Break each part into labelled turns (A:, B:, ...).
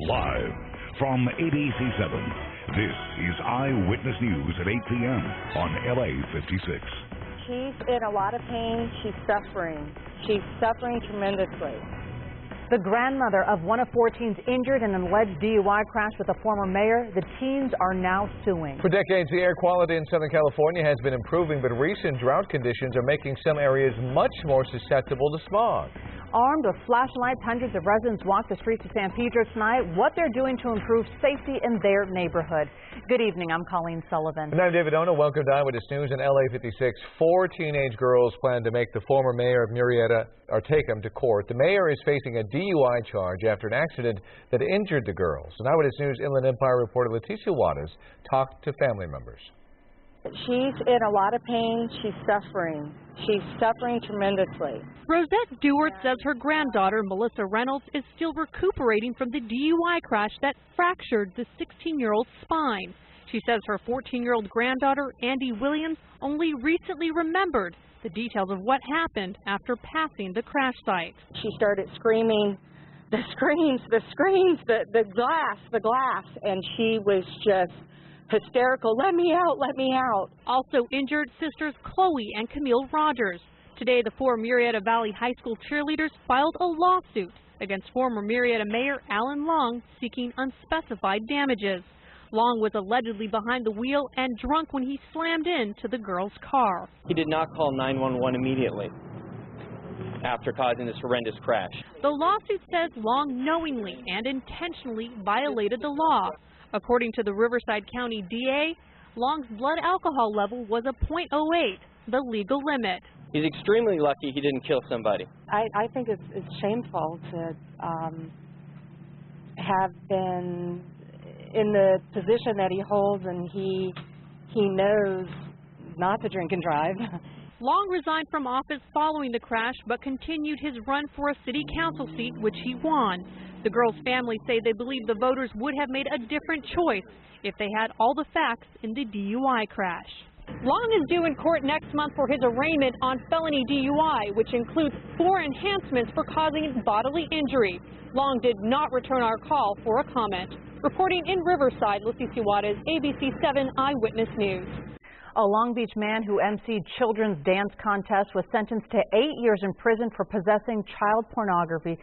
A: Live from ABC7, this is Eyewitness News at 8 p.m. on LA56.
B: She's in a lot of pain. She's suffering. She's suffering tremendously.
C: The grandmother of one of 4 teens injured in an alleged DUI crash with a former mayor. The teens are now suing.
D: For decades, the air quality in Southern California has been improving, but recent drought conditions are making some areas much more susceptible to smog.
C: Armed with flashlights, hundreds of residents walked the streets of San Pedro tonight. What they're doing to improve safety in their neighborhood. Good evening. I'm Colleen Sullivan.
D: And I'm David Ona. Welcome to Eyewitness News in LA56. 4 teenage girls plan to make the former mayor of Murrieta or take him to court. The mayor is facing a DUI charge after an accident that injured the girls. And Eyewitness News Inland Empire reporter Leticia Waters talked to family members.
B: She's in a lot of pain. She's suffering. She's suffering tremendously.
E: Rosette Dewart says her granddaughter, Melissa Reynolds, is still recuperating from the DUI crash that fractured the 16-year-old's spine. She says her 14-year-old granddaughter, Andy Williams, only recently remembered the details of what happened after passing the crash site.
B: She started screaming, the screams, the glass, and she was just hysterical. Let me out, let me out.
E: Also injured, sisters Chloe and Camille Rogers. Today, the 4 Murrieta Valley High School cheerleaders filed a lawsuit against former Murrieta Mayor Alan Long, seeking unspecified damages. Long was allegedly behind the wheel and drunk when he slammed into the girl's car.
F: He did not call 911 immediately after causing this horrendous crash.
E: The lawsuit says Long knowingly and intentionally violated the law. According to the Riverside County DA, Long's blood alcohol level was a .08, the legal limit.
F: He's extremely lucky he didn't kill somebody.
B: I think it's shameful to have been in the position that he holds, and he knows not to drink and drive.
E: Long resigned from office following the crash, but continued his run for a city council seat, which he won. The girls' family say they believe the voters would have made a different choice if they had all the facts in the DUI crash. Long is due in court next month for his arraignment on felony DUI, which includes 4 enhancements for causing bodily injury. Long did not return our call for a comment. Reporting in Riverside, Leticia Waters, ABC7 Eyewitness News.
C: A Long Beach man who emceed children's dance contest was sentenced to 8 years in prison for possessing child pornography.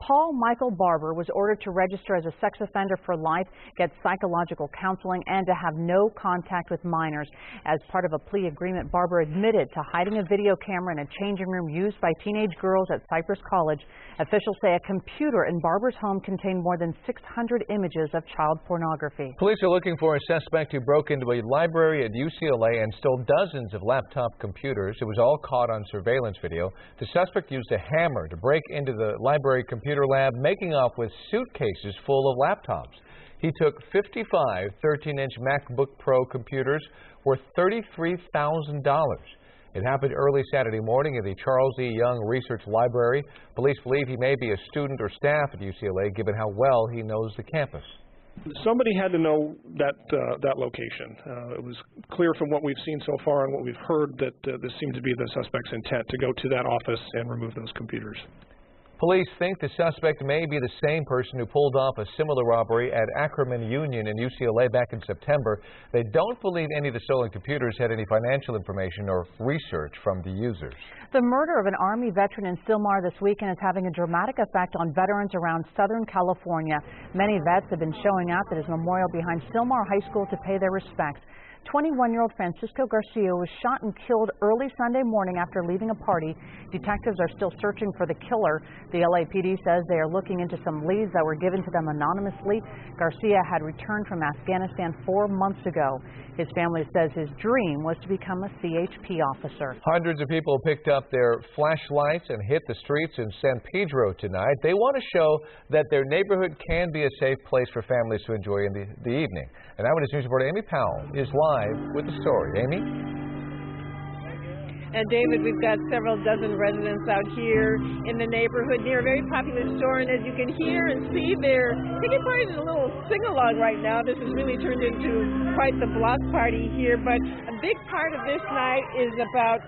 C: Paul Michael Barber was ordered to register as a sex offender for life, get psychological counseling, and to have no contact with minors. As part of a plea agreement, Barber admitted to hiding a video camera in a changing room used by teenage girls at Cypress College. Officials say a computer in Barber's home contained more than 600 images of child pornography.
D: Police are looking for a suspect who broke into a library at UCLA and stole dozens of laptop computers. It was all caught on surveillance video. The suspect used a hammer to break into the library computer lab, making off with suitcases full of laptops. He took 55 13-inch MacBook Pro computers worth $33,000. It happened early Saturday morning at the Charles E. Young Research Library. Police believe he may be a student or staff at UCLA, given how well he knows the campus.
G: Somebody had to know that location. It was clear from what we've seen so far and what we've heard that this seemed to be the suspect's intent, to go to that office and remove those computers.
D: Police think the suspect may be the same person who pulled off a similar robbery at Ackerman Union in UCLA back in September. They don't believe any of the stolen computers had any financial information or research from the users.
C: The murder of an Army veteran in Sylmar this weekend is having a dramatic effect on veterans around Southern California. Many vets have been showing up at his memorial behind Sylmar High School to pay their respects. 21-year-old Francisco Garcia was shot and killed early Sunday morning after leaving a party. Detectives are still searching for the killer. The LAPD says they are looking into some leads that were given to them anonymously. Garcia had returned from Afghanistan 4 months ago. His family says his dream was to become a CHP officer.
D: Hundreds of people picked up their flashlights and hit the streets in San Pedro tonight. They want to show that their neighborhood can be a safe place for families to enjoy in the evening. And Eyewitness News reporter Amy Powell is live with the story. Amy?
H: And David, we've got several dozen residents out here in the neighborhood near a very popular store, and as you can hear and see, they're taking part in a little sing-along right now. This has really turned into quite the block party here, but a big part of this night is about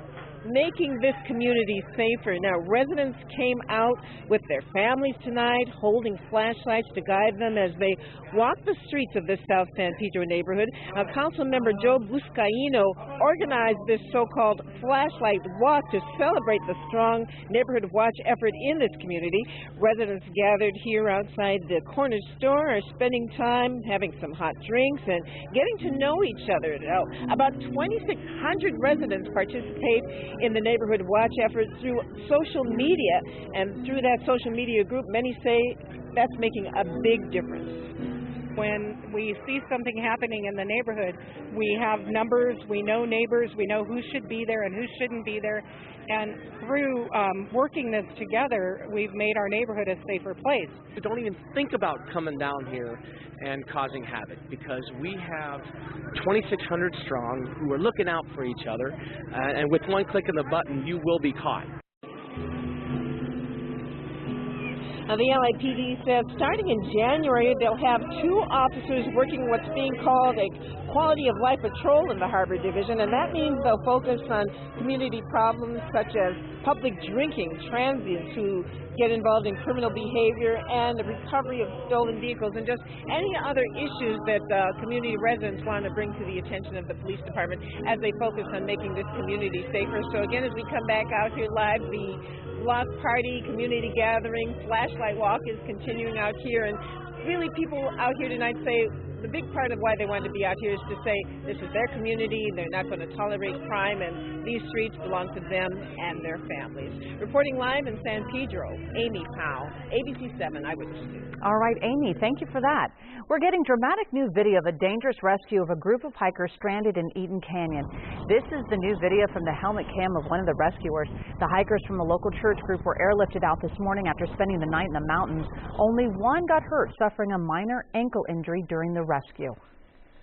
H: making this community safer. Now, residents came out with their families tonight, holding flashlights to guide them as they walk the streets of this South San Pedro neighborhood. Now, Councilmember Joe Buscaino organized this so-called flashlight walk to celebrate the strong neighborhood watch effort in this community. Residents gathered here outside the corner store are spending time having some hot drinks and getting to know each other. Now, about 2,600 residents participate in the neighborhood watch effort through social media, and through that social media group, many say that's making a big difference.
I: When we see something happening in the neighborhood, we have numbers, we know neighbors, we know who should be there and who shouldn't be there. And through working this together, we've made our neighborhood a safer place.
J: Don't even think about coming down here and causing havoc, because we have 2,600 strong who are looking out for each other, and with one click of the button, you will be caught.
H: Now, the LAPD says starting in January, they'll have 2 officers working what's being called a quality of life patrol in the Harbor Division, and that means they'll focus on community problems such as public drinking, transients who get involved in criminal behavior, and the recovery of stolen vehicles, and just any other issues that community residents want to bring to the attention of the police department as they focus on making this community safer. So again, as we come back out here live, the block party, community gathering, flashlight walk is continuing out here, and really people out here tonight say the big part of why they wanted to be out here is to say this is their community, they're not going to tolerate crime, and these streets belong to them and their families. Reporting live in San Pedro, Amy Powell, ABC7 Eyewitness News.
C: All right, Amy, thank you for that. We're getting dramatic new video of a dangerous rescue of a group of hikers stranded in Eaton Canyon. This is the new video from the helmet cam of one of the rescuers. The hikers from the local church group were airlifted out this morning after spending the night in the mountains. Only one got hurt, suffering a minor ankle injury during the rescue.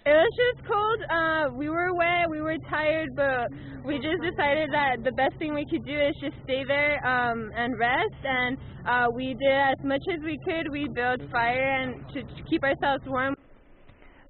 K: It was just cold. We were wet, we were tired, but we just decided that the best thing we could do is just stay there and rest. And we did as much as we could. We built fire and to keep ourselves warm.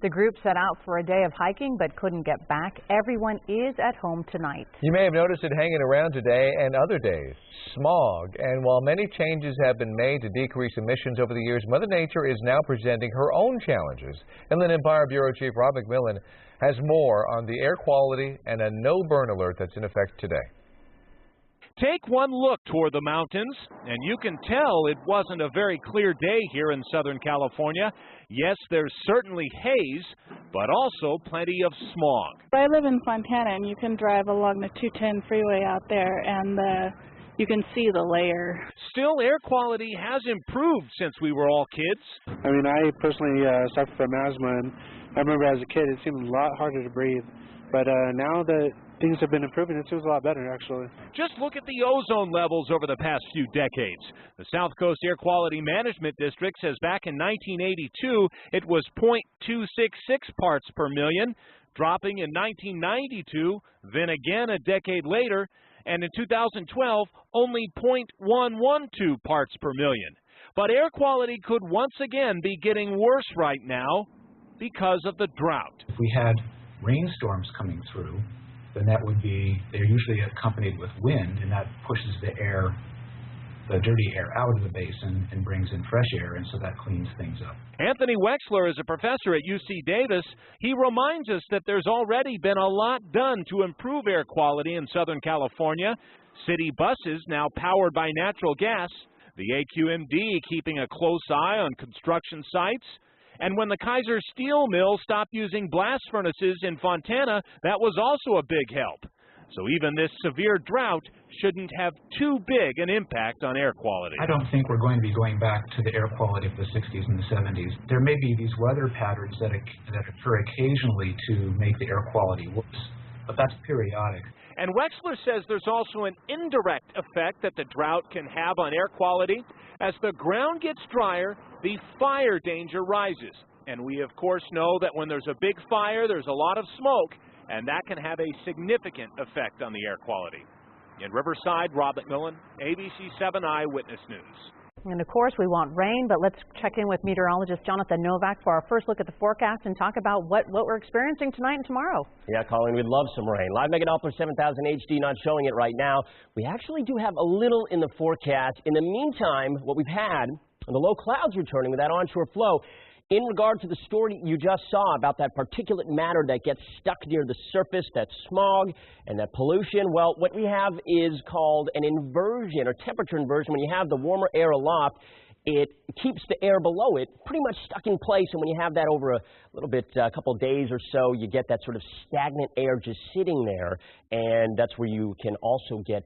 C: The group set out for a day of hiking but couldn't get back. Everyone is at home tonight.
D: You may have noticed it hanging around today and other days. Smog. And while many changes have been made to decrease emissions over the years, Mother Nature is now presenting her own challenges. Inland Empire Bureau Chief Rob McMillan has more on the air quality and a no-burn alert that's in effect today.
L: Take one look toward the mountains, and you can tell it wasn't a very clear day here in Southern California. Yes, there's certainly haze, but also plenty of smog.
M: I live in Fontana, and you can drive along the 210 freeway out there, and you can see the layer.
L: Still, air quality has improved since we were all kids.
N: I mean, I personally suffer from asthma, and I remember as a kid it seemed a lot harder to breathe. But now that things have been improving, it feels a lot better, actually.
L: Just look at the ozone levels over the past few decades. The South Coast Air Quality Management District says back in 1982, it was 0.266 parts per million, dropping in 1992, then again a decade later, and in 2012, only 0.112 parts per million. But air quality could once again be getting worse right now because of the drought.
O: If we had rainstorms coming through, then they're usually accompanied with wind, and that pushes the dirty air out of the basin and brings in fresh air, and so that cleans things up.
L: Anthony Wexler is a professor at UC Davis. He reminds us that there's already been a lot done to improve air quality in Southern California. City buses now powered by natural gas, the AQMD keeping a close eye on construction sites. And when the Kaiser Steel Mill stopped using blast furnaces in Fontana, that was also a big help. So even this severe drought shouldn't have too big an impact on air quality.
O: I don't think we're going to be going back to the air quality of the 60s and the 70s. There may be these weather patterns that occur occasionally to make the air quality worse, but that's periodic.
L: And Wexler says there's also an indirect effect that the drought can have on air quality. As the ground gets drier, the fire danger rises. And we, of course, know that when there's a big fire, there's a lot of smoke, and that can have a significant effect on the air quality. In Riverside, Rob McMillan, ABC7 Eyewitness News.
C: And of course, we want rain, but let's check in with meteorologist Jonathan Novak for our first look at the forecast and talk about what we're experiencing tonight and tomorrow.
P: Yeah, Colleen, we'd love some rain. Live Mega Doppler 7000 HD not showing it right now. We actually do have a little in the forecast. In the meantime, what we've had, the low clouds returning with that onshore flow. In regard to the story you just saw about that particulate matter that gets stuck near the surface, that smog and that pollution, well, what we have is called an inversion or temperature inversion. When you have the warmer air aloft, it keeps the air below it pretty much stuck in place. And when you have that over a little bit, a couple of days or so, you get that sort of stagnant air just sitting there. And that's where you can also get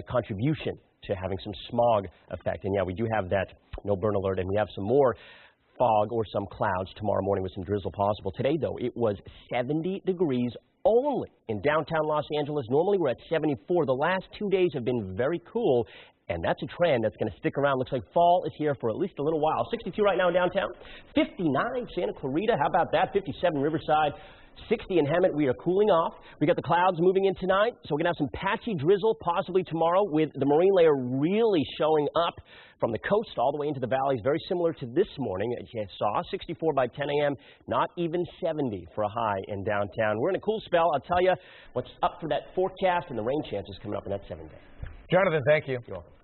P: contribution to having some smog effect. And yeah, we do have that no burn alert, and we have some more fog or some clouds tomorrow morning with some drizzle possible. Today, though, it was 70 degrees only in downtown Los Angeles. Normally, we're at 74. The last 2 days have been very cool, and that's a trend that's going to stick around. Looks like fall is here for at least a little while. 62 right now in downtown, 59 Santa Clarita. How about that? 57 Riverside. 60 in Hemet. We are cooling off. We got the clouds moving in tonight, so we're going to have some patchy drizzle possibly tomorrow with the marine layer really showing up from the coast all the way into the valleys, very similar to this morning. As you saw, 64 by 10 a.m., not even 70 for a high in downtown. We're in a cool spell. I'll tell you what's up for that forecast and the rain chances coming up in that 7 day.
D: Jonathan, thank you.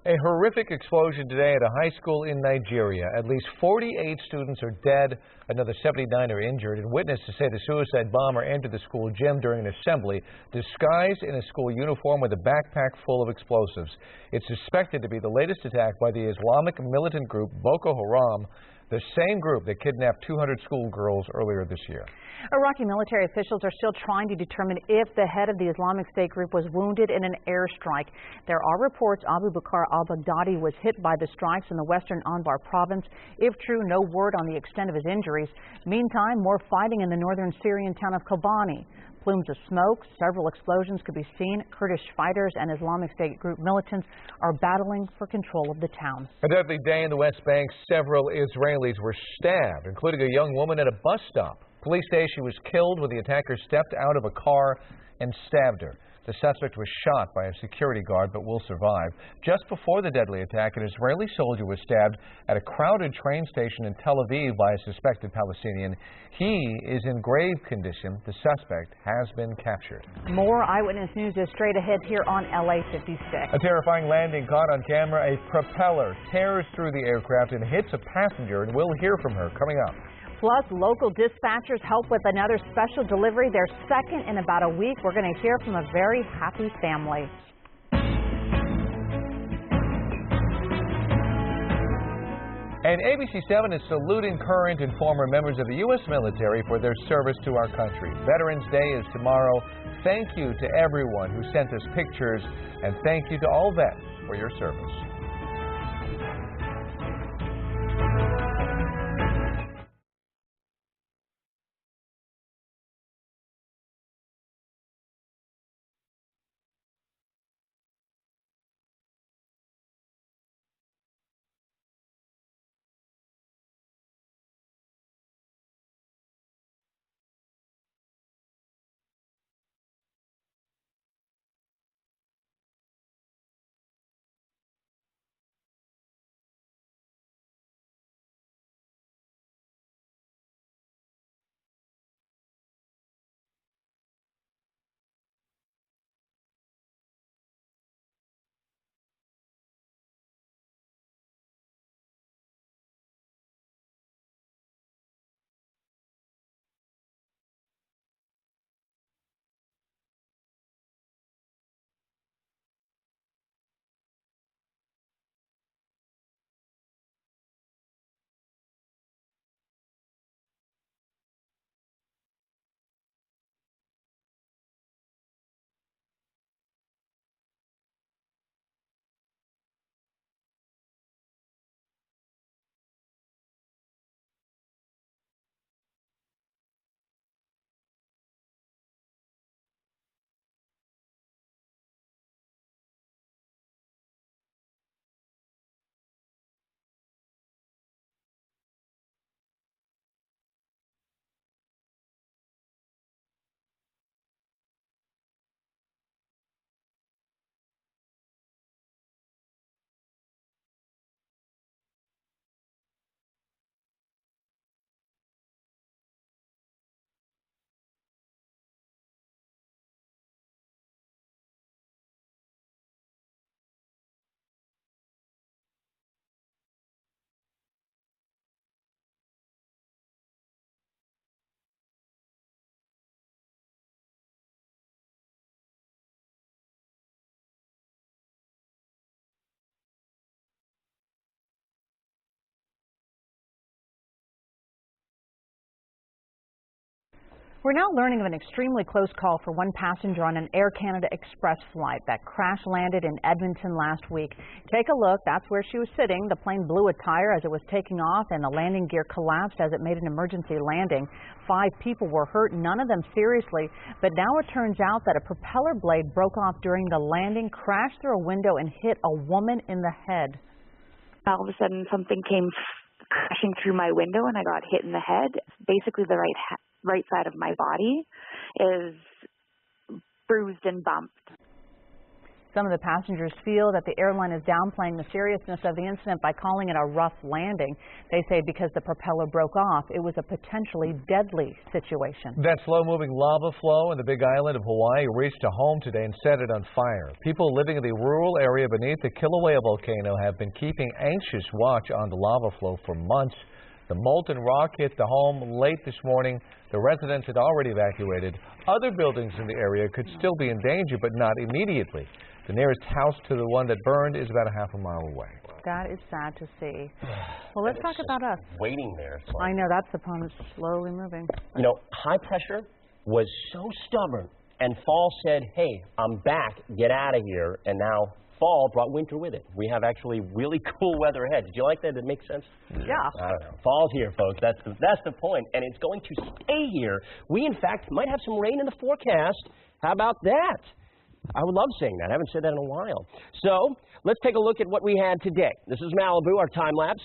D: A horrific explosion today at a high school in Nigeria. At least 48 students are dead, another 79 are injured, and witnesses say the suicide bomber entered the school gym during an assembly, disguised in a school uniform with a backpack full of explosives. It's suspected to be the latest attack by the Islamic militant group Boko Haram, the same group that kidnapped 200 schoolgirls earlier this year.
C: Iraqi military officials are still trying to determine if the head of the Islamic State group was wounded in an airstrike. There are reports Abu Bakr al-Baghdadi was hit by the strikes in the western Anbar province. If true, no word on the extent of his injuries. Meantime, more fighting in the northern Syrian town of Kobani. Plumes of smoke, several explosions could be seen. Kurdish fighters and Islamic State group militants are battling for control of the town.
D: A deadly day in the West Bank. Several Israelis were stabbed, including a young woman at a bus stop. Police say she was killed when the attacker stepped out of a car and stabbed her. The suspect was shot by a security guard but will survive. Just before the deadly attack, an Israeli soldier was stabbed at a crowded train station in Tel Aviv by a suspected Palestinian. He is in grave condition. The suspect has been captured.
C: More Eyewitness News is straight ahead here on LA56.
D: A terrifying landing caught on camera. A propeller tears through the aircraft and hits a passenger, and we'll hear from her coming up.
C: Plus, local dispatchers help with another special delivery, their second in about a week. We're going to hear from a very happy family.
D: And ABC7 is saluting current and former members of the U.S. military for their service to our country. Veterans Day is tomorrow. Thank you to everyone who sent us pictures, and thank you to all vets for your service.
C: We're now learning of an extremely close call for one passenger on an Air Canada Express flight that crash landed in Edmonton last week. Take a look. That's where she was sitting. The plane blew a tire as it was taking off, and the landing gear collapsed as it made an emergency landing. 5 people were hurt, none of them seriously. But now it turns out that a propeller blade broke off during the landing, crashed through a window, and hit a woman in the head.
Q: All of a sudden, something came crashing through my window, and I got hit in the head. Basically, the right side of my body is bruised and bumped.
C: Some of the passengers feel that the airline is downplaying the seriousness of the incident by calling it a rough landing. They say because the propeller broke off, it was a potentially deadly situation.
D: That slow-moving lava flow in the Big Island of Hawaii reached a home today and set it on fire. People living in the rural area beneath the Kilauea volcano have been keeping anxious watch on the lava flow for months. The molten rock hit the home late this morning. The residents had already evacuated. Other buildings in the area could still be in danger, but not immediately. The nearest house to the one that burned is about a half a mile away.
C: That is sad to see. Well, let's talk about us.
P: Waiting there.
C: I know, that's the problem. It's slowly moving.
P: You know, high pressure was so stubborn, and fall said, hey, I'm back, get out of here, and now fall brought winter with it. We have actually really cool weather ahead. Did you like that? Did it make sense?
C: Yeah.
P: I don't know. Fall's here, folks. That's the point, and it's going to stay here. We, in fact, might have some rain in the forecast. How about that? I would love saying that. I haven't said that in a while. So let's take a look at what we had today. This is Malibu, our time lapse.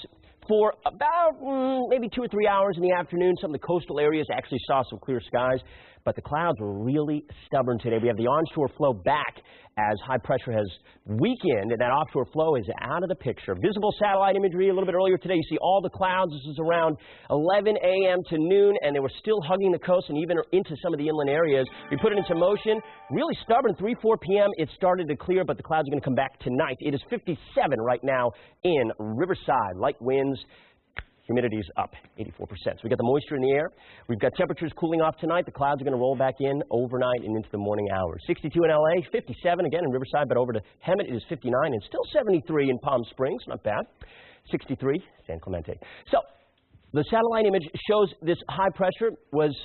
P: For about maybe 2 or 3 hours in the afternoon, some of the coastal areas actually saw some clear skies, but the clouds were really stubborn today. We have the onshore flow back as high pressure has weakened, and that offshore flow is out of the picture. Visible satellite imagery a little bit earlier today. You see all the clouds. This is around 11 a.m. to noon, and they were still hugging the coast and even into some of the inland areas. We put it into motion. Really stubborn. 3, 4 p.m. It started to clear, but the clouds are going to come back tonight. It is 57 right now in Riverside. Light winds. Humidity's up 84%. So we got the moisture in the air. We've got temperatures cooling off tonight. The clouds are going to roll back in overnight and into the morning hours. 62 in LA, 57 again in Riverside, but over to Hemet it is 59 and still 73 in Palm Springs. Not bad. 63 San Clemente. So the satellite image shows this high pressure was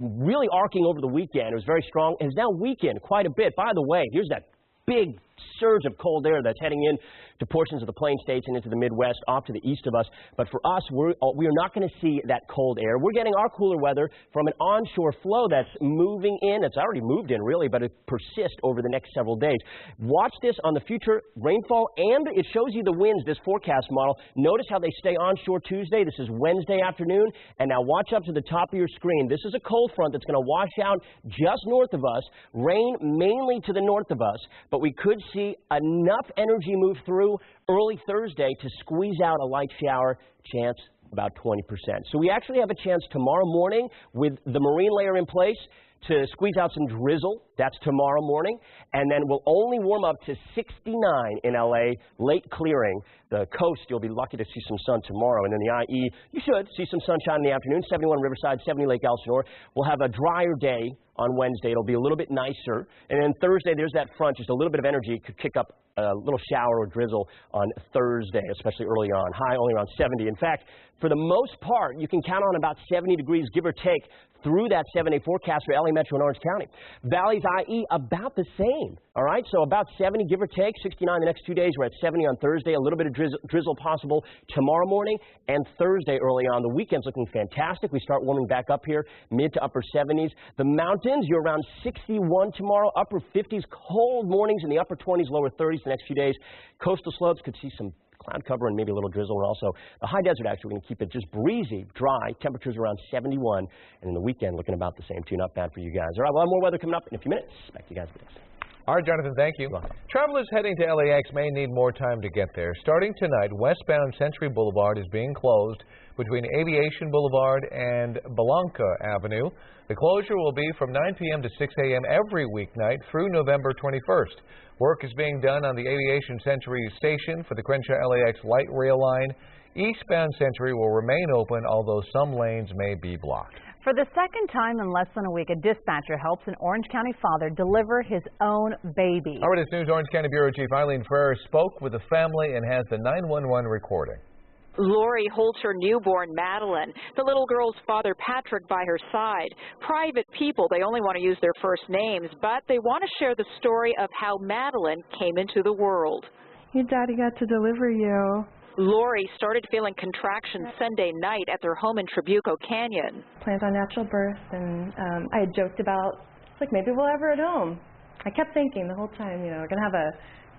P: really arcing over the weekend. It was very strong. It has now weakened quite a bit. By the way, here's that big surge of cold air that's heading in to portions of the Plain States and into the Midwest, off to the east of us. But for us, we are not going to see that cold air. We're getting our cooler weather from an onshore flow that's moving in. It's already moved in, really, but it persists over the next several days. Watch this on the future rainfall, and it shows you the winds, this forecast model. Notice how they stay onshore Tuesday. This is Wednesday afternoon. And now watch up to the top of your screen. This is a cold front that's going to wash out just north of us, rain mainly to the north of us, but we could see enough energy move through early Thursday to squeeze out a light shower, chance about 20%. So we actually have a chance tomorrow morning with the marine layer in place to squeeze out some drizzle. That's tomorrow morning. And then we'll only warm up to 69 in LA, late clearing. The coast, you'll be lucky to see some sun tomorrow. And then the IE, you should see some sunshine in the afternoon. 71 Riverside, 70 Lake Elsinore. We'll have a drier day on Wednesday. It'll be a little bit nicer. And then Thursday, there's that front. Just a little bit of energy could kick up a little shower or drizzle on Thursday, especially early on. High only around 70. In fact, for the most part, you can count on about 70 degrees, give or take, through that 7-day forecast for LA Metro and Orange County. Valley's IE about the same, all right? So about 70, give or take, 69 the next 2 days. We're at 70 on Thursday, a little bit of drizzle possible tomorrow morning and Thursday early on. The weekend's looking fantastic. We start warming back up here, mid to upper 70s. The mountains, you're around 61 tomorrow, upper 50s, cold mornings in the upper 20s, lower 30s the next few days. Coastal slopes could see some cloud cover and maybe a little drizzle. And also the high desert, actually, we're going to keep it just breezy, dry. Temperatures around 71. And in the weekend, looking about the same too. Not bad for you guys. All right, we'll have more weather coming up in a few minutes. Back to you guys next.
D: All right, Jonathan, thank you. Travelers heading to LAX may need more time to get there. Starting tonight, westbound Century Boulevard is being closed between Aviation Boulevard and Blanca Avenue. The closure will be from 9 p.m. to 6 a.m. every weeknight through November 21st. Work is being done on the Aviation Century station for the Crenshaw LAX light rail line. Eastbound Century will remain open, although some lanes may be blocked.
C: For the second time in less than a week, a dispatcher helps an Orange County father deliver his own baby.
D: Eyewitness News Orange County Bureau Chief Eileen Ferrer spoke with the family and has the 911 recording.
R: Lori holds her newborn, Madeline, the little girl's father, Patrick, by her side. Private people, they only want to use their first names, but they want to share the story of how Madeline came into the world.
S: Your daddy got to deliver you.
R: Lori started feeling contractions Sunday night at their home in Trabuco Canyon.
S: Planned on natural birth, and I had joked about, like, maybe we'll have her at home. I kept thinking the whole time, you know, we're going to have a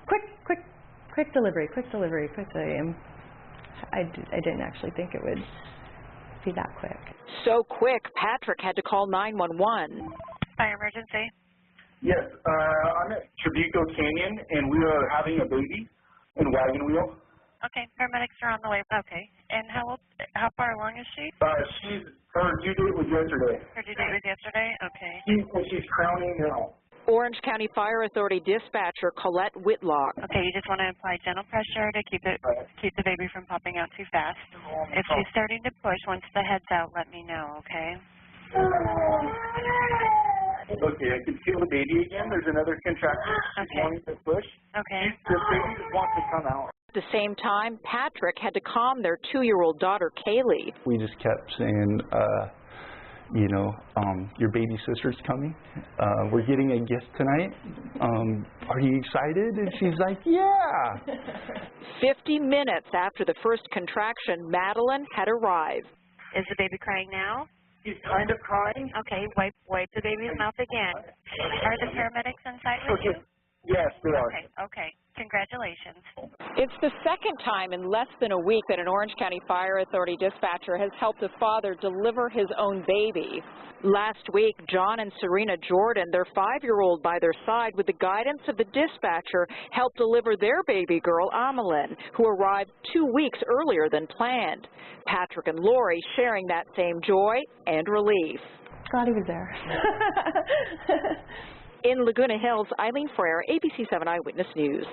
S: quick delivery. And I didn't actually think it would be that quick.
R: So quick, Patrick had to call 911.
T: Fire emergency?
U: Yes, I'm at Trabuco Canyon, and we are having a baby in wagon wheel.
T: Okay, paramedics are on the way. Okay, and how far along is she?
U: Her due date was yesterday.
T: Her due date was yesterday? Okay.
U: She's crowning now.
R: Orange County Fire Authority dispatcher Colette Whitlock.
T: Okay, you just want to apply gentle pressure to keep the baby from popping out too fast. If she's starting to push, once the head's out, let me know, okay?
U: Okay, I can feel the baby again. There's another contraction. She's wanting to push.
T: Okay.
U: The baby just wants to come out.
R: At the same time, Patrick had to calm their 2-year-old daughter, Kaylee.
V: We just kept saying, you know, your baby sister's coming. We're getting a gift tonight. Are you excited? And she's like, yeah.
R: 50 minutes after the first contraction, Madeline had arrived.
T: Is the baby crying now?
U: She's kind of crying.
T: Okay, wipe the baby's mouth again. Are the paramedics inside with you?
U: Yes, they are.
T: Okay. Congratulations.
R: It's the second time in less than a week that an Orange County Fire Authority dispatcher has helped a father deliver his own baby. Last week, John and Serena Jordan, their 5-year-old by their side, with the guidance of the dispatcher, helped deliver their baby girl, Amelin, who arrived 2 weeks earlier than planned. Patrick and Lori sharing that same joy and relief.
S: Glad he was there.
R: In Laguna Hills, Eileen Frere, ABC7 Eyewitness News.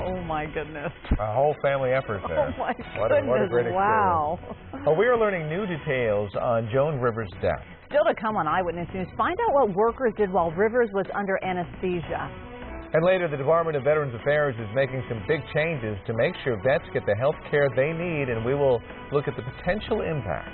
C: Oh, my goodness.
D: A whole family effort there.
C: Oh, my
D: What a great experience.
C: Wow.
D: Well, we are learning new details on Joan Rivers' death.
C: Still to come on Eyewitness News, find out what workers did while Rivers was under anesthesia.
D: And later, the Department of Veterans Affairs is making some big changes to make sure vets get the health care they need, and we will look at the potential impact.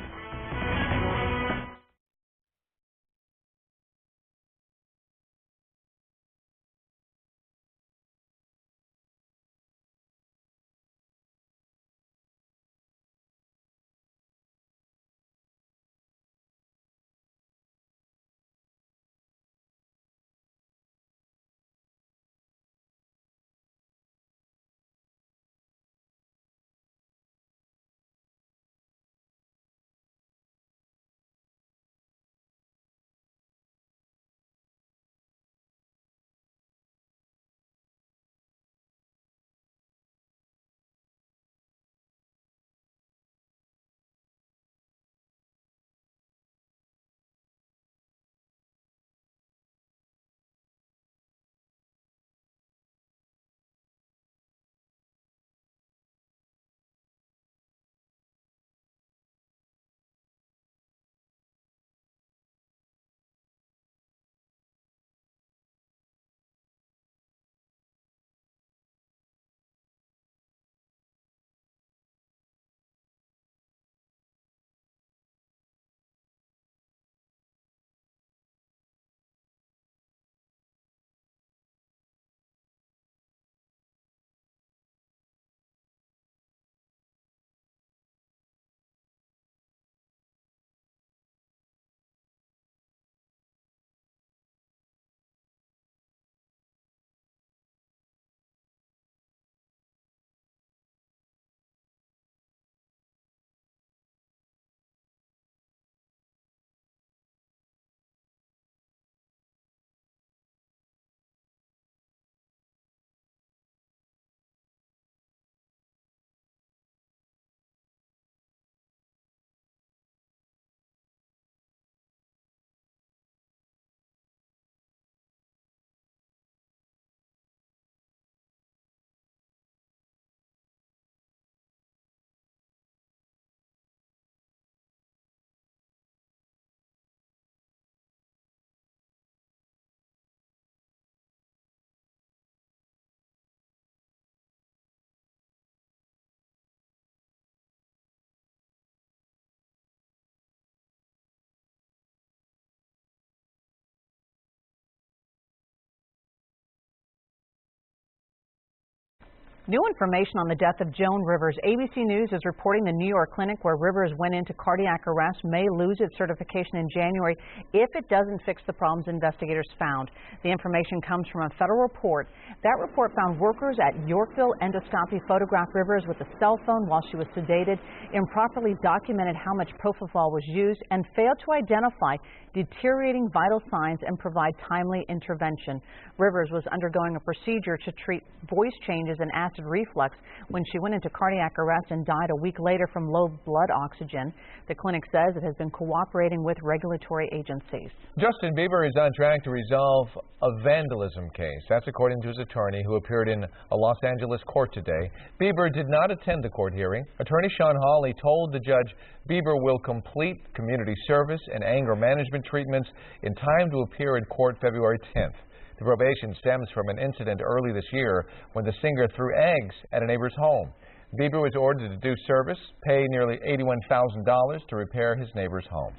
C: New information on the death of Joan Rivers. ABC News is reporting the New York clinic where Rivers went into cardiac arrest may lose its certification in January if it doesn't fix the problems investigators found. The information comes from a federal report. That report found workers at Yorkville Endoscopy photographed Rivers with a cell phone while she was sedated, improperly documented how much propofol was used, and failed to identify deteriorating vital signs and provide timely intervention. Rivers was undergoing a procedure to treat voice changes and acid reflux when she went into cardiac arrest and died a week later from low blood oxygen. The clinic says it has been cooperating with regulatory agencies.
D: Justin Bieber is on track to resolve a vandalism case. That's according to his attorney, who appeared in a Los Angeles court today. Bieber did not attend the court hearing. Attorney Sean Hawley told the judge Bieber will complete community service and anger management treatments in time to appear in court February 10th. The probation stems from an incident early this year when the singer threw eggs at a neighbor's home. Bieber was ordered to do service, pay nearly $81,000 to repair his neighbor's home.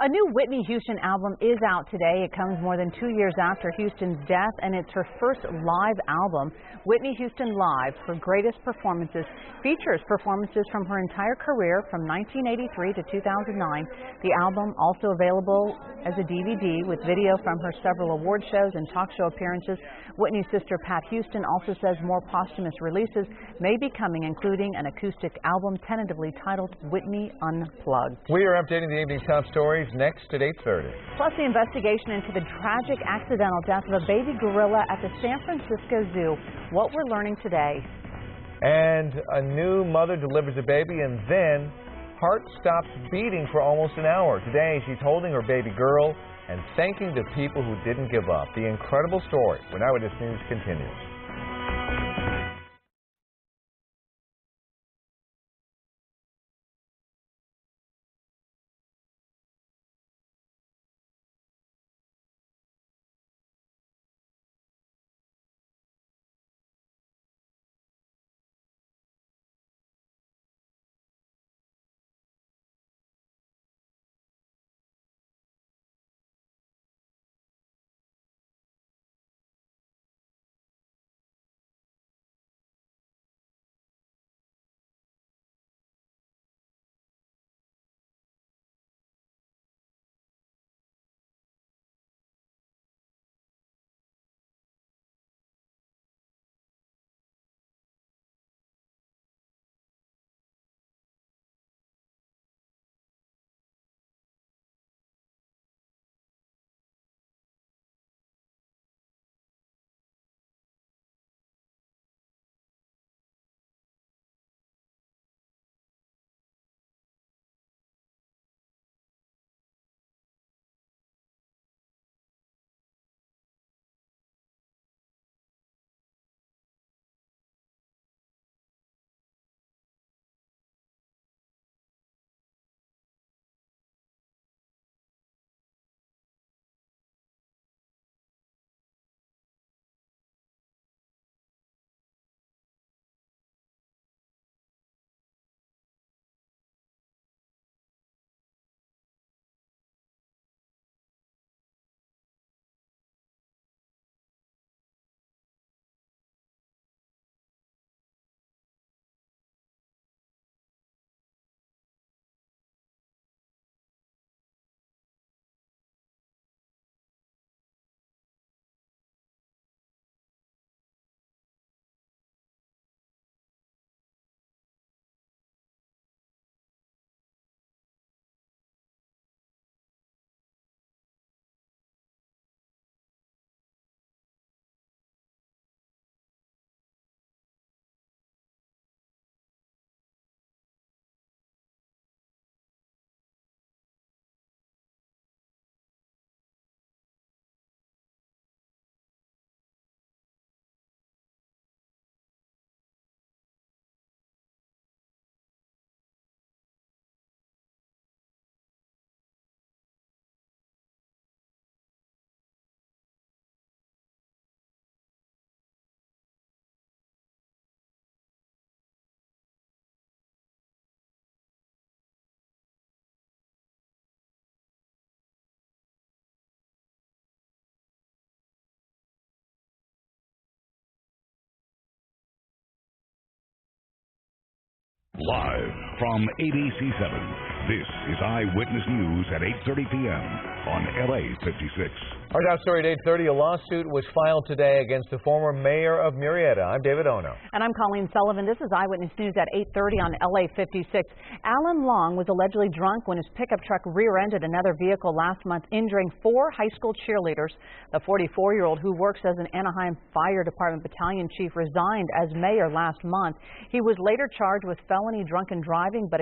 C: A new Whitney Houston album is out today. It comes more than 2 years after Houston's death, and it's her first live album. Whitney Houston Live, her greatest performances, features performances from her entire career from 1983 to 2009. The album also available as a DVD with video from her several award shows and talk show appearances. Whitney's sister Pat Houston also says more posthumous releases may be coming, including an acoustic album tentatively titled Whitney Unplugged.
D: We are updating the evening's top stories next at 8:30.
C: Plus, the investigation into the tragic accidental death of a baby gorilla at the San Francisco Zoo. What we're learning today.
D: And a new mother delivers a baby and then heart stops beating for almost an hour. Today, she's holding her baby girl and thanking the people who didn't give up. The incredible story when Eyewitness News continues.
A: Live from ABC7, this is Eyewitness News at 8:30 p.m. on LA56.
D: Our top story at 8:30, a lawsuit was filed today against the former mayor of Murrieta. I'm David Ono.
C: And I'm Colleen Sullivan. This is Eyewitness News at 8:30 on LA56. Alan Long was allegedly drunk when his pickup truck rear-ended another vehicle last month, injuring 4 high school cheerleaders. The 44-year-old, who works as an Anaheim Fire Department battalion chief, resigned as mayor last month. He was later charged with felony drunken driving, but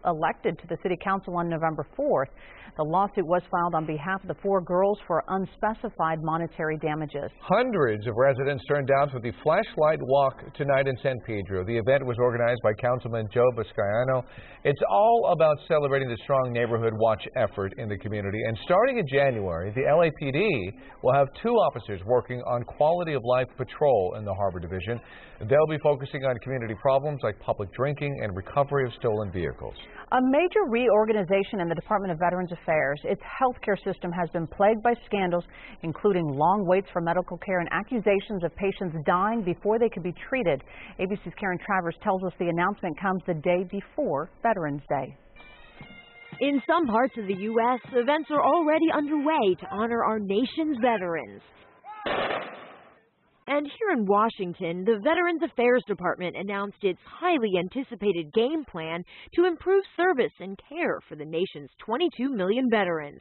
C: elected to the city council on November 4th. The lawsuit was filed on behalf of the 4 girls for unspecified monetary damages.
D: Hundreds of residents turned out for the Flashlight Walk tonight in San Pedro. The event was organized by Councilman Joe Vizcaino. It's all about celebrating the strong neighborhood watch effort in the community. And starting in January, the LAPD will have 2 officers working on quality of life patrol in the Harbor Division. They'll be focusing on community problems like public drinking and recovery of stolen vehicles.
C: A major reorganization in the Department of Veterans Affairs. Its healthcare system has been plagued by scandals, including long waits for medical care and accusations of patients dying before they could be treated. ABC's Karen Travers tells us the announcement comes the day before Veterans Day.
F: In some parts of the U.S., events are already underway to honor our nation's veterans. And here in Washington, the Veterans Affairs Department announced its highly anticipated game plan to improve service and care for the nation's 22 million veterans.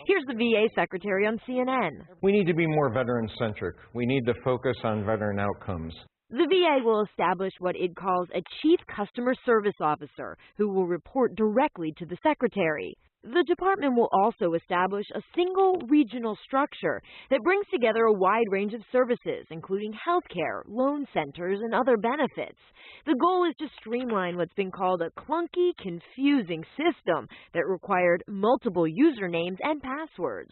F: Here's the VA Secretary on CNN.
W: We need to be more veteran-centric. We need to focus on veteran outcomes.
F: The VA will establish what it calls a Chief Customer Service Officer, who will report directly to the Secretary. The department will also establish a single regional structure that brings together a wide range of services, including health care, loan centers, and other benefits. The goal is to streamline what's been called a clunky, confusing system that required multiple usernames and passwords.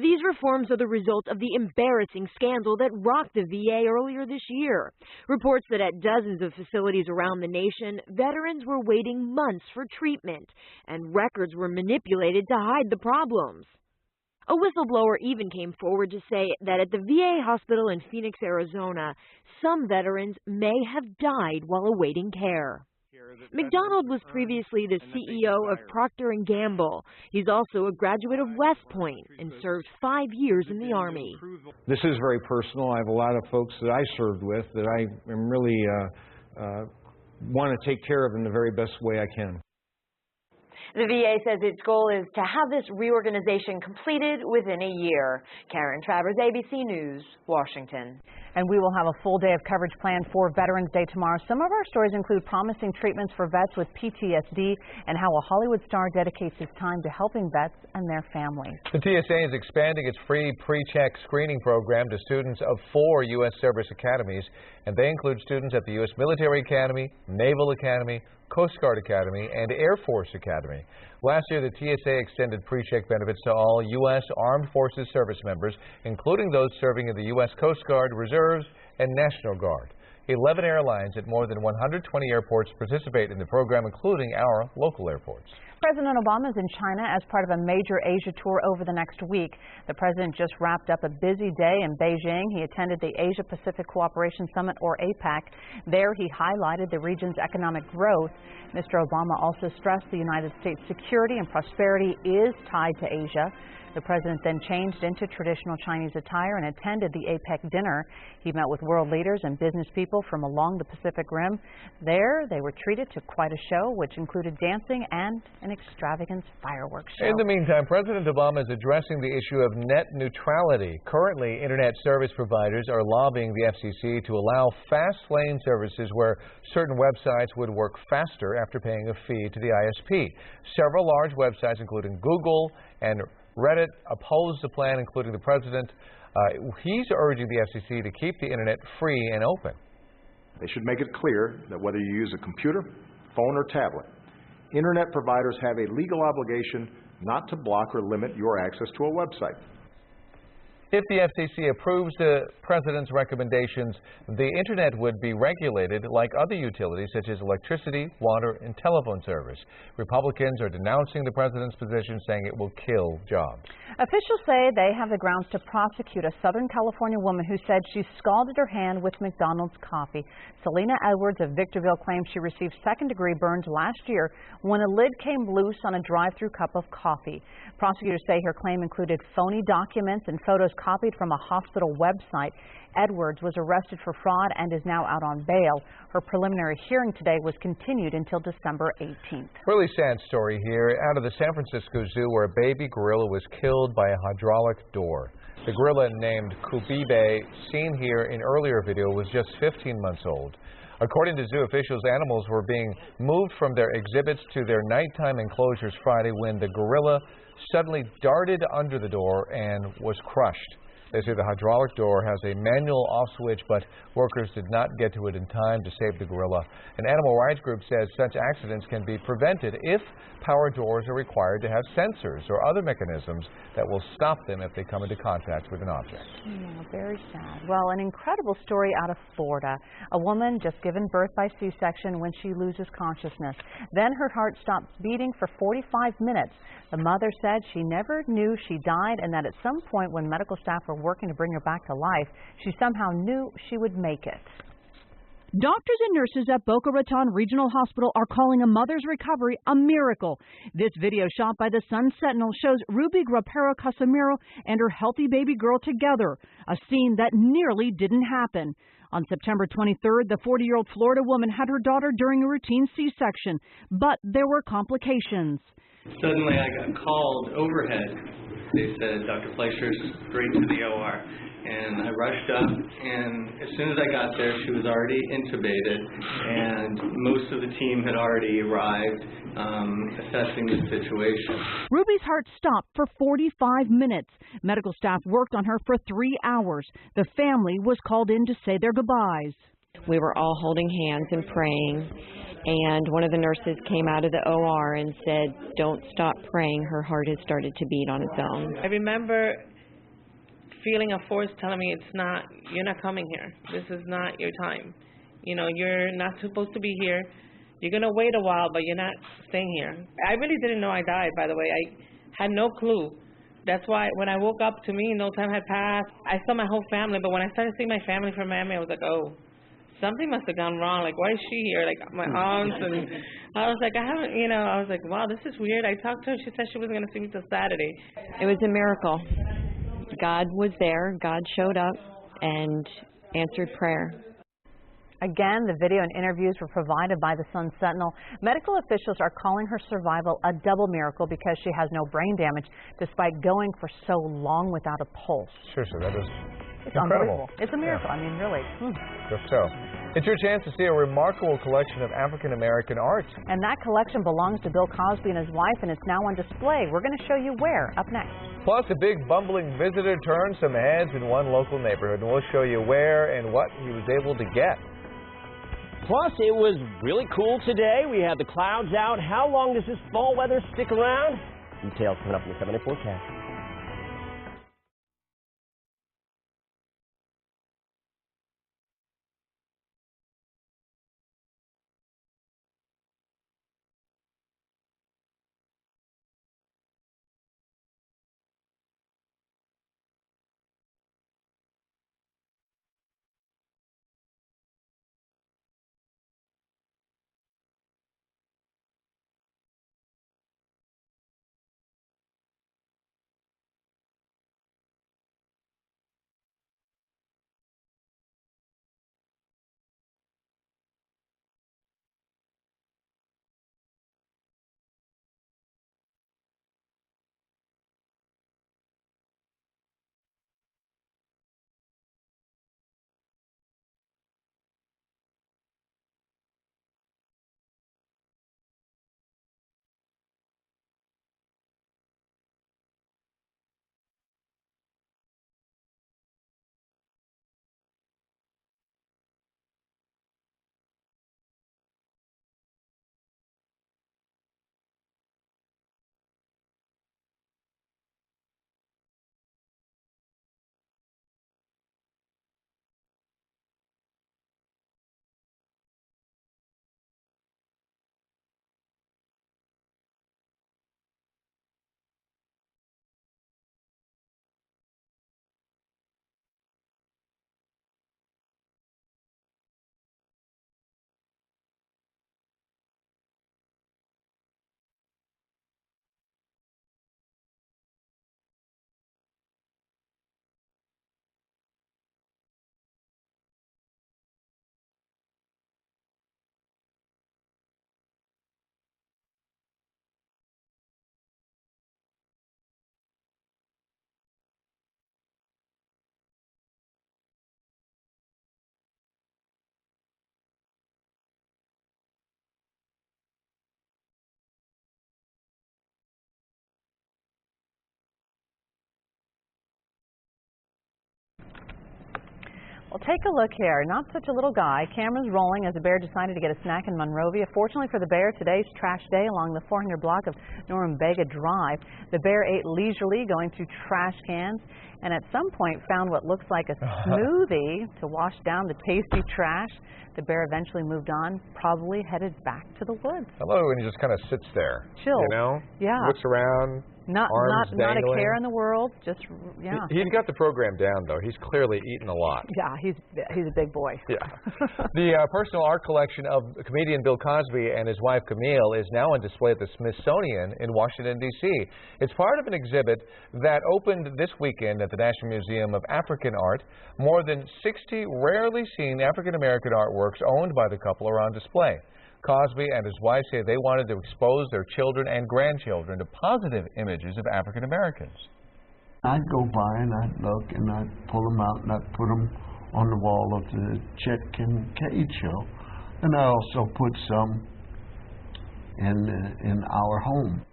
F: These reforms are the result of the embarrassing scandal that rocked the VA earlier this year. Reports that at dozens of facilities around the nation, veterans were waiting months for treatment, and records were manipulated to hide the problems. A whistleblower even came forward to say that at the VA hospital in Phoenix, Arizona, some veterans may have died while awaiting care. McDonald was previously the CEO of Procter & Gamble. He's also a graduate of West Point and served 5 years in the Army.
W: This is very personal. I have a lot of folks that I served with that I am really want to take care of in the very best way I can.
F: The VA says its goal is to have this reorganization completed within a year. Karen Travers, ABC News, Washington.
C: And we will have a full day of coverage planned for Veterans Day tomorrow. Some of our stories include promising treatments for vets with PTSD and how a Hollywood star dedicates his time to helping vets and their families.
D: The TSA is expanding its free pre-check screening program to students of 4 U.S. service academies, and they include students at the U.S. Military Academy, Naval Academy, Coast Guard Academy, and Air Force Academy. Last year, the TSA extended pre-check benefits to all U.S. Armed Forces service members, including those serving in the U.S. Coast Guard, Reserves, and National Guard. 11 airlines at more than 120 airports participate in the program, including our local airports.
C: President Obama is in China as part of a major Asia tour over the next week. The president just wrapped up a busy day in Beijing. He attended the Asia-Pacific Cooperation Summit, or APEC. There, he highlighted the region's economic growth. Mr. Obama also stressed the United States' security and prosperity is tied to Asia. The president then changed into traditional Chinese attire and attended the APEC dinner. He met with world leaders and business people from along the Pacific Rim. There, they were treated to quite a show, which included dancing and an extravagant fireworks show.
D: In the meantime, President Obama is addressing the issue of net neutrality. Currently, Internet service providers are lobbying the FCC to allow fast lane services where certain websites would work faster after paying a fee to the ISP. Several large websites, including Google and Reddit, oppose the plan, including the president. He's urging the FCC to keep the Internet free and open.
X: They should make it clear that whether you use a computer, phone, or tablet, Internet providers have a legal obligation not to block or limit your access to a website.
D: If the FCC approves the president's recommendations, the Internet would be regulated like other utilities such as electricity, water, and telephone service. Republicans are denouncing the president's position, saying it will kill jobs.
C: Officials say they have the grounds to prosecute a Southern California woman who said she scalded her hand with McDonald's coffee. Selena Edwards of Victorville claims she received second-degree burns last year when a lid came loose on a drive-through cup of coffee. Prosecutors say her claim included phony documents and photos copied from a hospital website. Edwards was arrested for fraud and is now out on bail. Her preliminary hearing today was continued until December 18th.
D: Really sad story here out of the San Francisco Zoo, where a baby gorilla was killed by a hydraulic door. The gorilla, named Kubibe, seen here in earlier video, was just 15 months old. According to zoo officials, animals were being moved from their exhibits to their nighttime enclosures Friday when the gorilla suddenly darted under the door and was crushed. They say the hydraulic door has a manual off switch, but workers did not get to it in time to save the gorilla. An animal rights group says such accidents can be prevented if power doors are required to have sensors or other mechanisms that will stop them if they come into contact with an object.
C: Yeah, very sad. Well, an incredible story out of Florida. A woman just given birth by C-section when she loses consciousness. Then her heart stops beating for 45 minutes. The mother said she never knew she died and that at some point when medical staff were working to bring her back to life, she somehow knew she would make it.
B: Doctors and nurses at Boca Raton Regional Hospital are calling a mother's recovery a miracle. This video shot by the Sun Sentinel shows Ruby Grapero Casimiro and her healthy baby girl together, a scene that nearly didn't happen. On September 23rd, the 40-year-old Florida woman had her daughter during a routine C-section, but there were complications.
E: Suddenly I got called overhead. They said, Dr. Fleischer's straight to the OR. And I rushed up, and as soon as I got there, she was already intubated, and most of the team had already arrived assessing the situation.
B: Ruby's heart stopped for 45 minutes. Medical staff worked on her for 3 hours. The family was called in to say their goodbyes.
G: We were all holding hands and praying, and one of the nurses came out of the OR and said, "Don't stop praying, her heart has started to beat on its own."
I: I remember feeling a force telling me you're not coming here. This is not your time. You know, you're not supposed to be here. You're going to wait a while, but you're not staying here. I really didn't know I died, by the way. I had no clue. That's why when I woke up, to me, no time had passed. I saw my whole family, but when I started seeing my family from Miami, I was like, oh, something must have gone wrong. Like, why is she here? Like, my aunts, and I was like, I was like, wow, this is weird. I talked to her. She said she wasn't going to see me till Saturday.
G: It was a miracle. God was there. God showed up and answered prayer.
C: Again, the video and interviews were provided by the Sun Sentinel. Medical officials are calling her survival a double miracle because she has no brain damage despite going for so long without a pulse.
D: Sure, that is
C: It's
D: incredible.
C: Unbelievable. It's a miracle.
D: Yeah.
C: I mean, really.
D: Just so. It's your chance to see a remarkable collection of African-American art.
C: And that collection belongs to Bill Cosby and his wife, and it's now on display. We're going to show you where up next.
D: Plus, a big bumbling visitor turned some heads in one local neighborhood, and we'll show you where and what he was able to get.
P: Plus, it was really cool today. We had the clouds out. How long does this fall weather stick around? Details coming up in the 7-minute forecast.
C: Well, take a look here. Not such a little guy. Cameras rolling as a bear decided to get a snack in Monrovia. Fortunately for the bear, today's trash day along the 400 block of Norumbega Drive. The bear ate leisurely, going through trash cans, and at some point found what looks like a smoothie to wash down the tasty trash. The bear eventually moved on, probably headed back to the woods.
D: Hello, and he just kind of sits there.
C: Chill.
D: You know?
C: Yeah.
D: Looks around.
C: Not a care in the world. Just
D: He's got the program down, though. He's clearly eaten a lot.
C: Yeah, he's a big boy.
D: Yeah. The personal art collection of comedian Bill Cosby and his wife Camille is now on display at the Smithsonian in Washington, D.C. It's part of an exhibit that opened this weekend at the National Museum of African Art. More than 60 rarely seen African American artworks owned by the couple are on display. Cosby and his wife say they wanted to expose their children and grandchildren to positive images of African Americans.
H: I'd go by and I'd look and I'd pull them out and I'd put them on the wall of the Chet and Cade show. And I also put some in our home.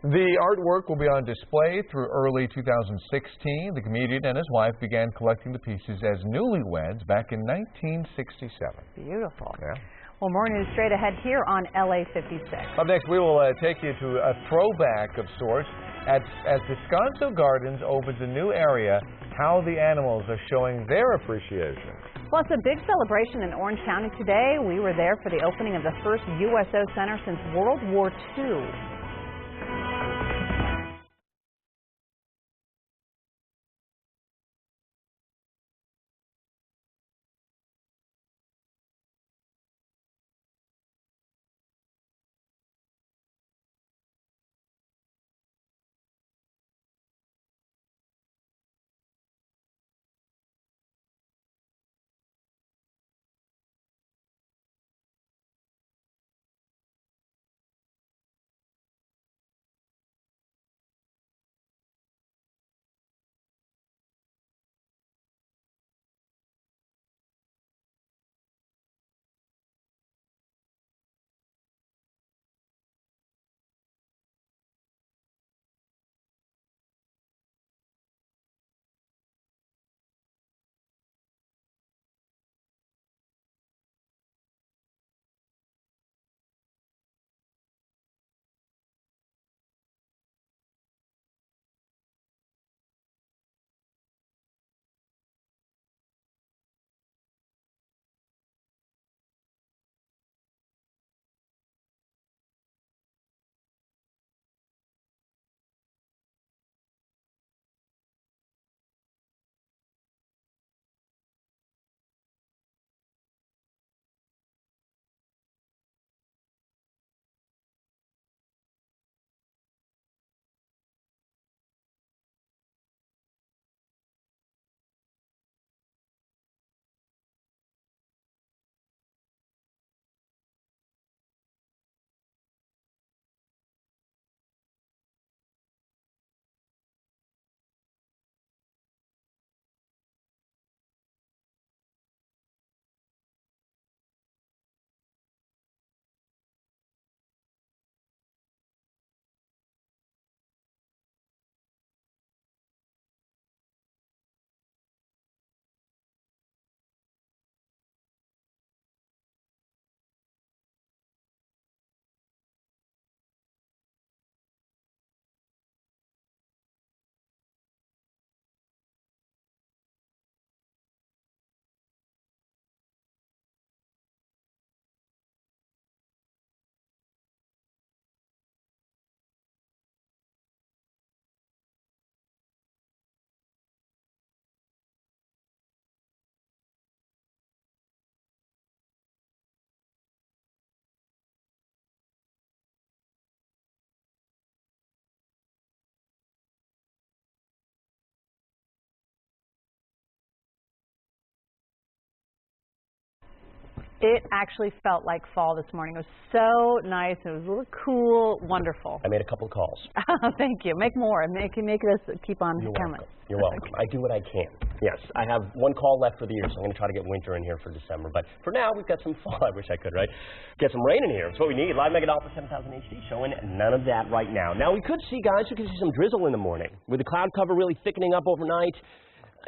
D: The artwork will be on display through early 2016. The comedian and his wife began collecting the pieces as newlyweds back in 1967.
C: Beautiful.
D: Yeah.
C: Well, more news straight ahead here on LA56.
D: Up next, we will take you to a throwback of sorts. As Descanso Gardens opens a new area, how the animals are showing their appreciation.
C: Plus, a big celebration in Orange County today. We were there for the opening of the first USO Center since World War II. It actually felt like fall this morning. It was so nice. It was a little cool, wonderful.
P: I made a couple of calls.
C: Thank you. Make more. Make us keep on coming.
P: You're welcome. I do what I can. Yes, I have one call left for the year, so I'm going to try to get winter in here for December. But for now, we've got some fall. I wish I could, right? Get some rain in here. It's what we need. Live Mega Dollar 7000 HD showing none of that right now. Now, we could see, guys, we could see some drizzle in the morning with the cloud cover really thickening up overnight.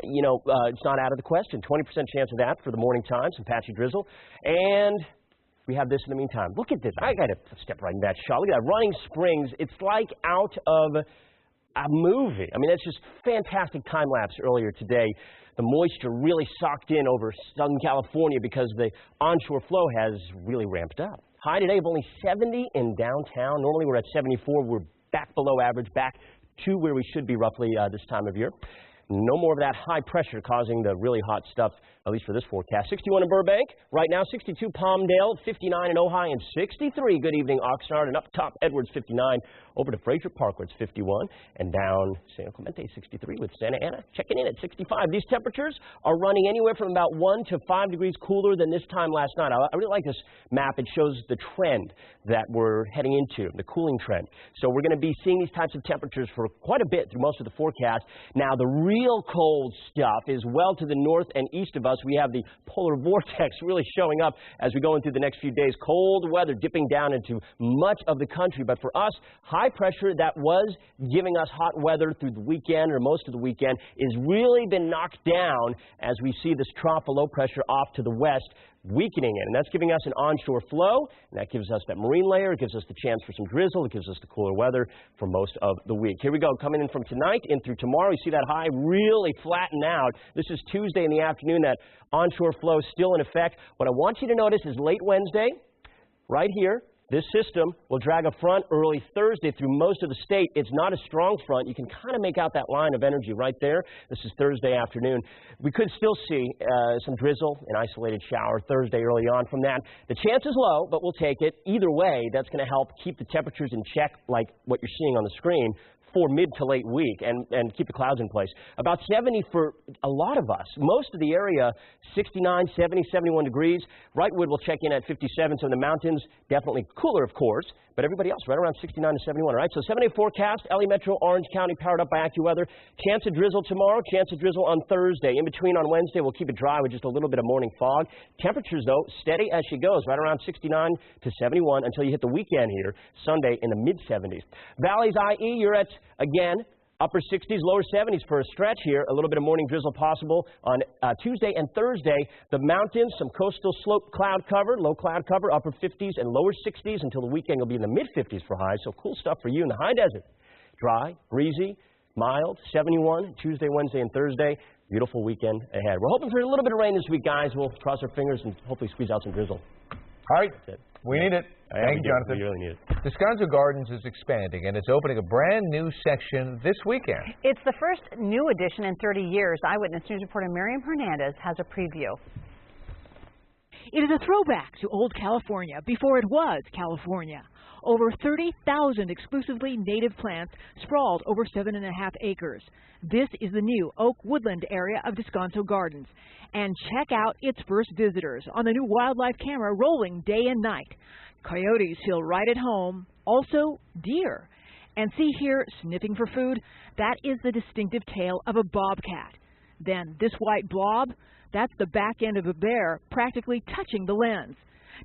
P: it's not out of the question. 20% chance of that for the morning time, some patchy drizzle. And we have this in the meantime. Look at this. I got to step right in that shot. Look at that. Running Springs. It's like out of a movie. I mean, it's just fantastic time lapse earlier today. The moisture really socked in over Southern California because the onshore flow has really ramped up. High today of only 70 in downtown. Normally we're at 74. We're back below average, back to where we should be roughly this time of year. No more of that high pressure causing the really hot stuff, at least for this forecast. 61 in Burbank. Right now, 62 Palmdale, 59 in Ojai, and 63. Good evening, Oxnard. And up top, Edwards, 59. Over to Fraser Park, where it's 51. And down San Clemente, 63, with Santa Ana checking in at 65. These temperatures are running anywhere from about 1 to 5 degrees cooler than this time last night. I really like this map. It shows the trend that we're heading into, the cooling trend. So we're going to be seeing these types of temperatures for quite a bit through most of the forecast. Now, the real cold stuff is well to the north and east of us. We have the polar vortex really showing up as we go into the next few days. Cold weather dipping down into much of the country. But for us, high pressure that was giving us hot weather through the weekend or most of the weekend is really been knocked down as we see this trough of low pressure off to the west weakening it. And that's giving us an onshore flow, and that gives us that marine layer. It gives us the chance for some drizzle. It gives us the cooler weather for most of the week. Here we go, coming in from tonight in through tomorrow. You see that high really flatten out. This is Tuesday in the afternoon. That onshore flow is still in effect. What I want you to notice is late Wednesday, right here, this system will drag a front early Thursday through most of the state. It's not a strong front. You can kind of make out that line of energy right there. This is Thursday afternoon. We could still see some drizzle, an isolated shower Thursday early on from that. The chance is low, but we'll take it. Either way, that's going to help keep the temperatures in check like what you're seeing on the screen for mid to late week and keep the clouds in place. About 70 for a lot of us. Most of the area, 69, 70, 71 degrees. Wrightwood will check in at 57, so in the mountains, definitely cooler, of course, but everybody else right around 69 to 71, all right? So 7-day forecast, LA Metro, Orange County, powered up by AccuWeather. Chance of drizzle tomorrow, chance of drizzle on Thursday. In between on Wednesday, we'll keep it dry with just a little bit of morning fog. Temperatures, though, steady as she goes, right around 69 to 71 until you hit the weekend here, Sunday in the mid-70s. Valleys, IE, you're at, again, upper 60s, lower 70s for a stretch here. A little bit of morning drizzle possible on Tuesday and Thursday. The mountains, some coastal slope cloud cover, low cloud cover, upper 50s and lower 60s until the weekend will be in the mid-50s for highs. So cool stuff for you in the high desert. Dry, breezy, mild, 71 Tuesday, Wednesday, and Thursday. Beautiful weekend ahead. We're hoping for a little bit of rain this week, guys. We'll cross our fingers and hopefully squeeze out some drizzle.
D: All right. We need it. Thank you, Jonathan.
P: We really need it.
D: Descanso Gardens is expanding, and it's opening a brand new section this weekend.
C: It's the first new addition in 30 years. Eyewitness News reporter Miriam Hernandez has a preview.
B: It is a throwback to old California before it was California. Over 30,000 exclusively native plants sprawled over 7.5 acres. This is the new Oak Woodland area of Descanso Gardens. And check out its first visitors on the new wildlife camera rolling day and night. Coyotes feel right at home, also deer. And see here, sniffing for food, that is the distinctive tail of a bobcat. Then this white blob, that's the back end of a bear practically touching the lens.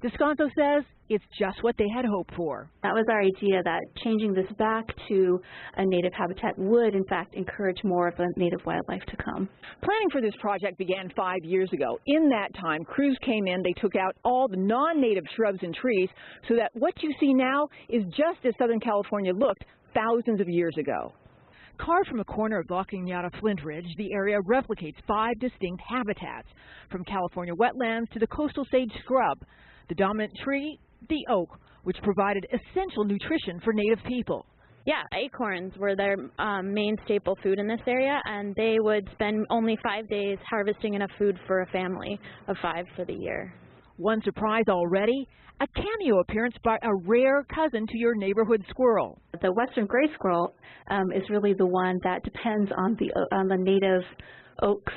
B: Descanso says it's just what they had hoped for.
J: That was our idea, that changing this back to a native habitat would, in fact, encourage more of a native wildlife to come.
B: Planning for this project began 5 years ago. In that time, crews came in, they took out all the non-native shrubs and trees so that what you see now is just as Southern California looked thousands of years ago. Carved from a corner of La Cañada Flint Ridge, the area replicates 5 distinct habitats, from California wetlands to the coastal sage scrub. The dominant tree, the oak, which provided essential nutrition for native people.
J: Yeah, acorns were their main staple food in this area, and they would spend only 5 days harvesting enough food for a family of 5 for the year.
B: One surprise already, a cameo appearance by a rare cousin to your neighborhood squirrel.
J: The western gray squirrel is really the one that depends on the native oaks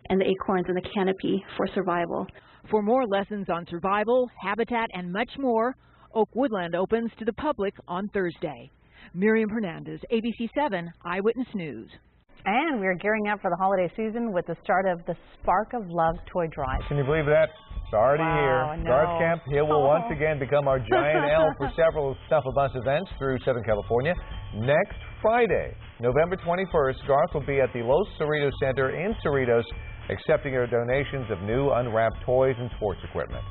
J: and the acorns and the canopy for survival.
B: For more lessons on survival, habitat, and much more, Oak Woodland opens to the public on Thursday. Miriam Hernandez, ABC7 Eyewitness News.
C: And we're gearing up for the holiday season with the start of the Spark of Love toy drive.
D: Can you believe that? Sorry to hear.
C: Wow, no.
D: Garth Kemp, he will once again become our giant L for several Snuffle-Bus events through Southern California. Next Friday, November 21st, Garth will be at the Los Cerritos Center in Cerritos accepting your donations of new unwrapped toys and sports equipment.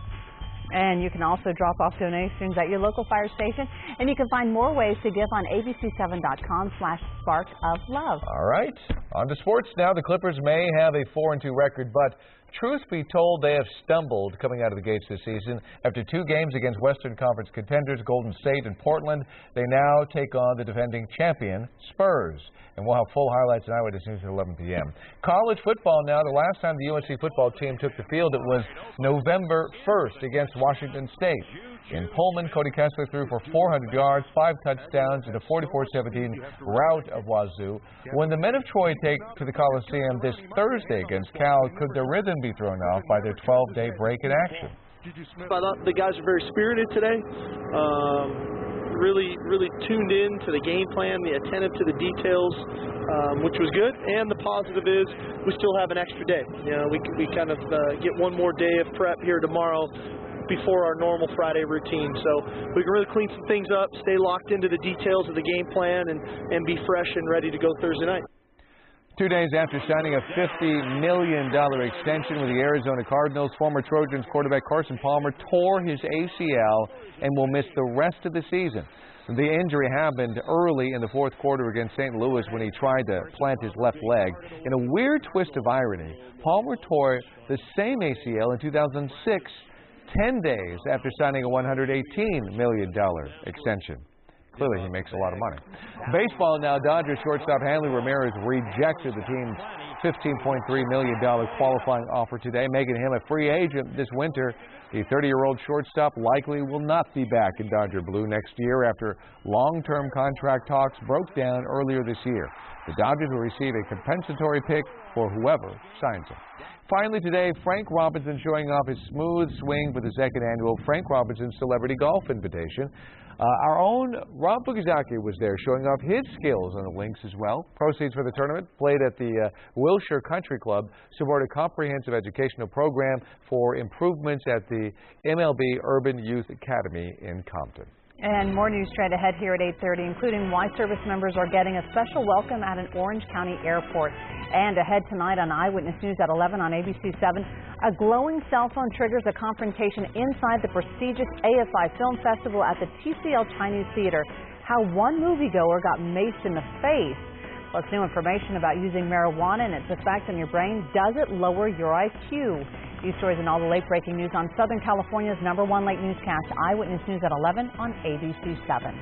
C: And you can also drop off donations at your local fire station. And you can find more ways to give on abc7.com/sparkoflove.
D: All right, on to sports now. The Clippers may have a 4-2 record, but truth be told, they have stumbled coming out of the gates this season. After 2 games against Western Conference contenders Golden State and Portland, they now take on the defending champion Spurs. And we'll have full highlights in Eyewitness News at 11 p.m. College football now. The last time the UNC football team took the field, it was November 1st against Washington State. In Pullman, Cody Kessler threw for 400 yards, 5 touchdowns, and a 44-17 rout of Wazoo. When the men of Troy take to the Coliseum this Thursday against Cal, could the rhythm be thrown off by their 12-day break in action?
K: I thought the guys are very spirited today. Really tuned in to the game plan, the attentive to the details, which was good. And the positive is we still have an extra day. You know, we kind of get one more day of prep here tomorrow before our normal Friday routine. So we can really clean some things up, stay locked into the details of the game plan, and be fresh and ready to go Thursday night.
D: 2 days after signing a $50 million extension with the Arizona Cardinals, former Trojans quarterback Carson Palmer tore his ACL and will miss the rest of the season. The injury happened early in the fourth quarter against St. Louis when he tried to plant his left leg. In a weird twist of irony, Palmer tore the same ACL in 2006, 10 days after signing a $118 million extension. Clearly, he makes a lot of money. Baseball now. Dodgers shortstop Hanley Ramirez rejected the team's $15.3 million qualifying offer today, making him a free agent this winter. The 30-year-old shortstop likely will not be back in Dodger blue next year after long-term contract talks broke down earlier this year. The Dodgers will receive a compensatory pick for whoever signs him. Finally today, Frank Robinson showing off his smooth swing for the second annual Frank Robinson Celebrity Golf Invitation. Our own Rob Bugazaki was there showing off his skills on the links as well. Proceeds for the tournament played at the Wilshire Country Club support a comprehensive educational program for improvements at the MLB Urban Youth Academy in Compton.
C: And more news straight ahead here at 8:30, including why service members are getting a special welcome at an Orange County airport. And ahead tonight on Eyewitness News at 11 on ABC7, a glowing cell phone triggers a confrontation inside the prestigious AFI Film Festival at the TCL Chinese Theater. How one moviegoer got maced in the face. Plus new information about using marijuana and its effect on your brain. Does it lower your IQ? These stories and all the late-breaking news on Southern California's #1 late newscast, Eyewitness News at 11 on ABC7.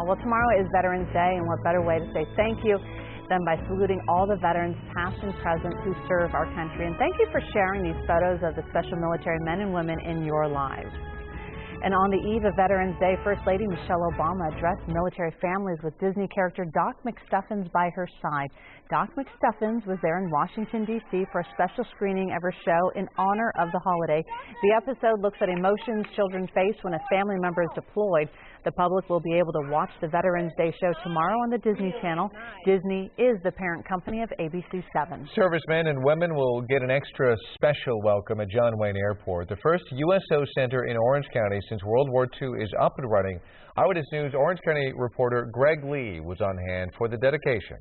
C: Well, tomorrow is Veterans Day, and what better way to say thank you than by saluting all the veterans, past and present, who serve our country. And thank you for sharing these photos of the special military men and women in your lives. And on the eve of Veterans Day, First Lady Michelle Obama addressed military families with Disney character Doc McStuffins by her side. Doc McStuffins was there in Washington, D.C. for a special screening of her show in honor of the holiday. The episode looks at emotions children face when a family member is deployed. The public will be able to watch the Veterans Day show tomorrow on the Disney Channel. Disney is the parent company of ABC7.
D: Servicemen and women will get an extra special welcome at John Wayne Airport. The first USO center in Orange County since World War II is up and running. Eyewitness News Orange County reporter Greg Lee was on hand for the dedication.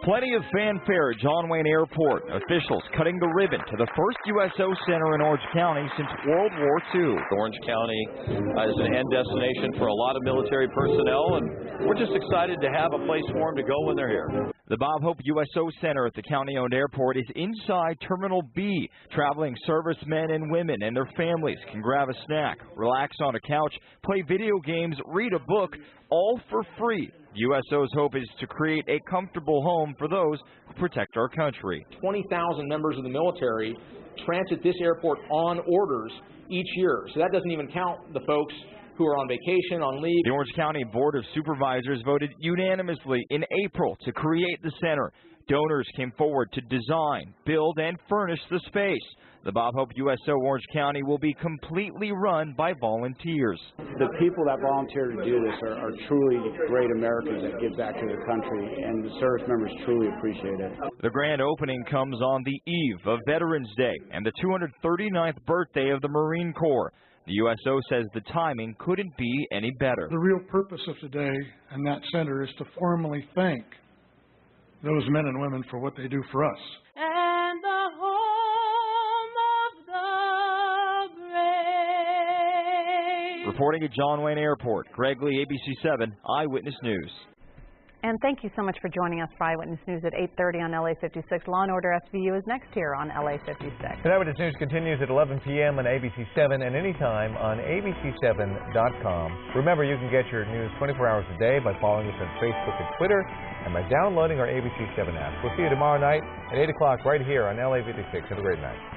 L: Plenty of fanfare at John Wayne Airport. Officials cutting the ribbon to the first USO center in Orange County since World War II.
M: Orange County is an end destination for a lot of military personnel, and we're just excited to have a place for them to go when they're here.
L: The Bob Hope USO Center at the county-owned airport is inside Terminal B. Traveling servicemen and women and their families can grab a snack, relax on a couch, play video games, read a book, all for free. USO's hope is to create a comfortable home for those who protect our country.
N: 20,000 members of the military transit this airport on orders each year. So that doesn't even count the folks who are on vacation, on leave.
L: The Orange County Board of Supervisors voted unanimously in April to create the center. Donors came forward to design, build, and furnish the space. The Bob Hope USO Orange County will be completely run by volunteers.
O: The people that volunteer to do this are truly great Americans that give back to the country, and the service members truly appreciate it.
L: The grand opening comes on the eve of Veterans Day and the 239th birthday of the Marine Corps. The USO says the timing couldn't be any better.
Y: The real purpose of today and that center is to formally thank those men and women for what they do for us.
Z: And the home of the brave.
L: Reporting at John Wayne Airport, Greg Lee, ABC7 Eyewitness News.
C: And thank you so much for joining us for Eyewitness News at 8:30 on LA56. Law & Order SVU is next here on LA56.
D: And Eyewitness News continues at 11 p.m. on ABC7 and anytime on ABC7.com. Remember, you can get your news 24 hours a day by following us on Facebook and Twitter and by downloading our ABC7 app. We'll see you tomorrow night at 8 o'clock right here on LA56. Have a great night.